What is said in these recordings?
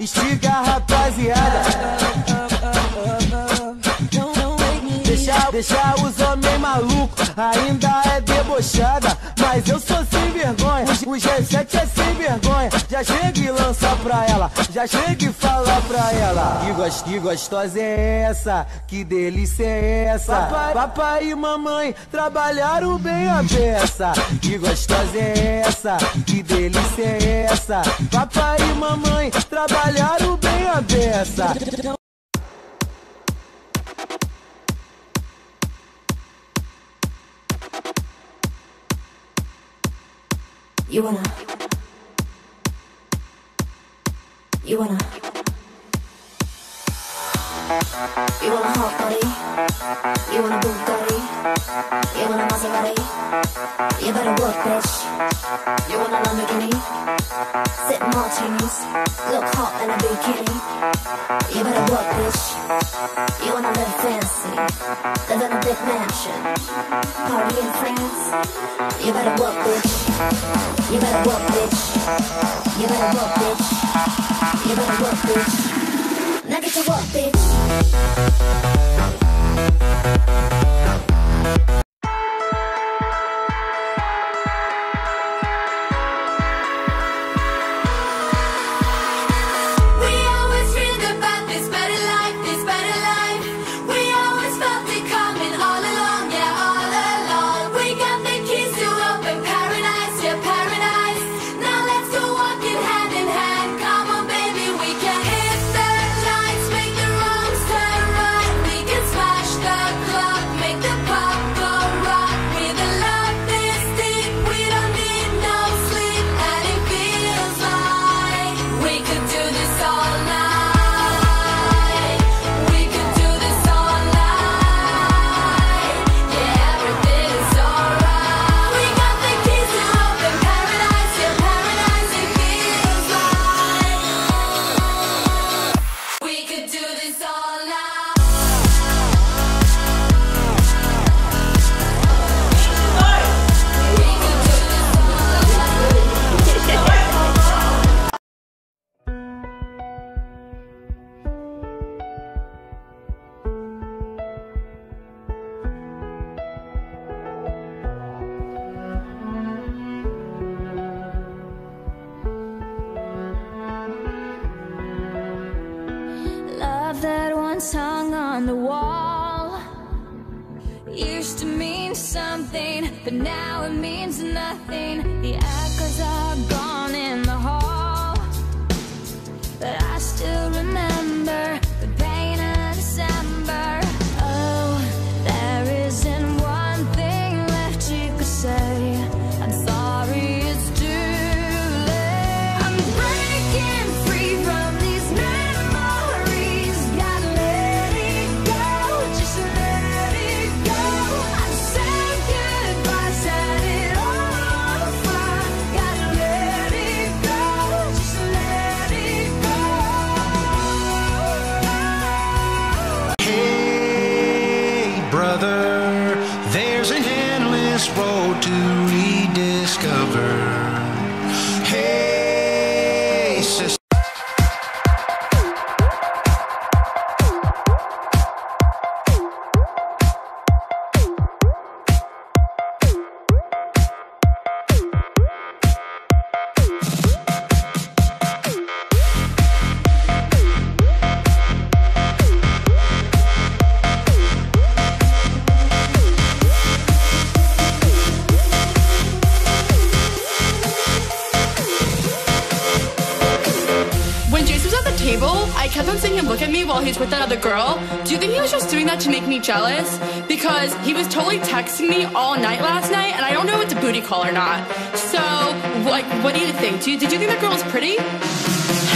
Estiga a rapaziada. Deixa os homens malucos, ainda é debochada. Mas eu sou sem vergonha, o G7 é sem vergonha. Já chega e lança pra ela, já chega e fala pra ela. Que gostosa é essa, que delícia é essa. Papai e mamãe trabalharam bem a beça. Que gostosa é essa, que delícia é essa. Papai e mamãe trabalharam bem a beça. You wanna hot body, you wanna Bugatti, you wanna Maserati, you better work, bitch. You wanna Lamborghini, sip martinis, look hot in a bikini. You better work, bitch. You wanna live fancy, live in a big mansion, party in France. You better work, bitch. You better work, bitch. You better work, bitch. You better work, bitch. Now get to work, bitch. That once hung on the wall used to mean something, but now it means nothing. The echoes are gone in the hall, but I still remember the pain of December. Oh, there isn't one thing left you could say. I'm sorry, it's too late. I'm breaking free from these memories. Gotta let it go, just let it go. I'm saying goodbye, set it all fire. Gotta let it go, just let it go. Hey, brother, there's an endless road to rediscover. Hey, sister. When Jason was at the table, I kept on seeing him look at me while he's with that other girl. Do you think he was just doing that to make me jealous? Because he was totally texting me all night last night, and I don't know if it's a booty call or not. So, like, what do you think? Did you think that girl is pretty?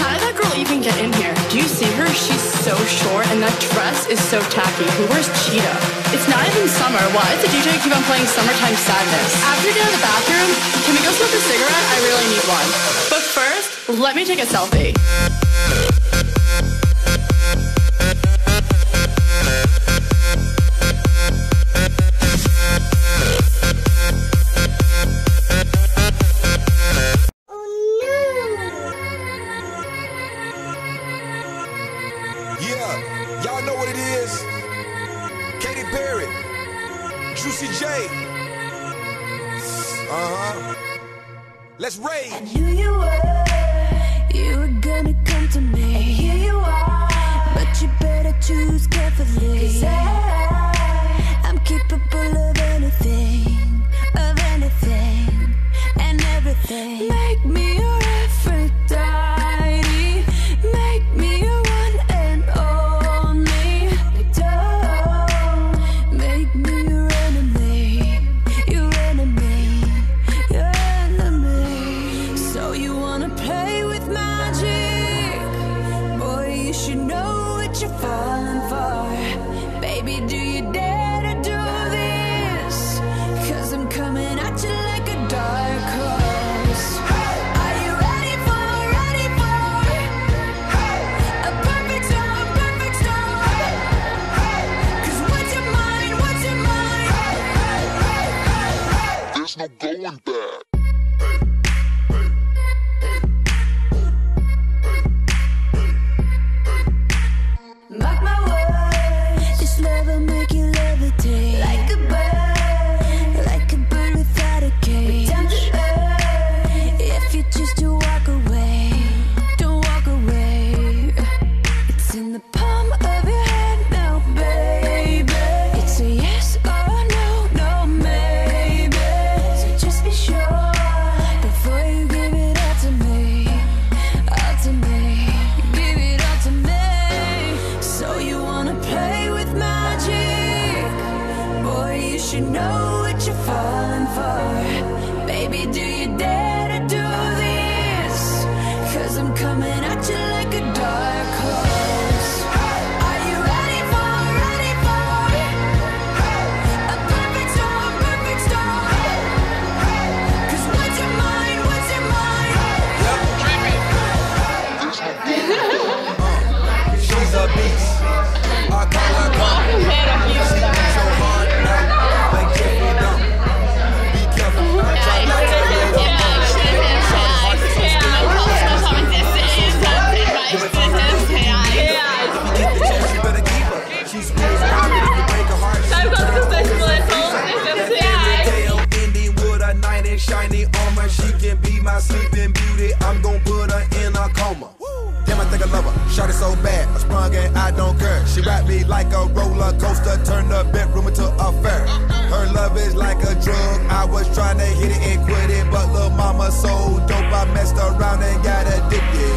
How did that girl even get in here? Do you see her? She's so short, and that dress is so tacky. Who wears cheetah? It's not even summer. Why does the DJ keep on playing Summertime Sadness? After we get out of the bathroom, can we go smoke a cigarette? I really need one. But first, let me take a selfie. Juicy J. Let's rage. I knew you were gonna come to me. And here you are, but you better choose carefully. 'Cause I'm capable of anything, and everything. Make me your Aphrodite, make me your one and only. Don't make me your enemy, your enemy, your enemy. So you wanna play with magic? Boy, you should know what you're falling for. Baby, do you dare to do this? 'Cause I'm coming at you like a dark horse. Are you ready for a perfect storm, perfect storm? 'Cause what's your mind, what's your mind? There's no going back. Mark my words, this love will make you levitate like a bird without a cage. Down to earth, if you choose to walk away, don't walk away. It's in the palm of your hand now, baby. It's a yes or no, no maybe. So just be sure before you give it all to me, all to me. Give it all to me. So you wanna play with magic? Boy, you should know what you're falling for. Baby, do you dare to do this? 'Cause I'm coming at you like a dark horse. Are you ready for a perfect storm, perfect storm? 'Cause what's your mind, what's your mind? She's a beast. I call her God. She beats so hard now, like Jeffrey Dahmer. Be careful. Try not to live up on the shit. Shout hard to say, give it time to do it. If you get the chance, you better keep her. She's squeezed out, if you break her heart, she turn her ending with a knight in shiny armor. She can be my sleeping beauty. I'm gon' put her in a coma. Damn, I think I love her. Shot it so bad, I sprung and I don't care. She wrapped me like a roller coaster, turned the bedroom into a fair. Her love is like a drug. I was trying to hit it and quit it, but lil' mama so dope, I messed around and got addicted.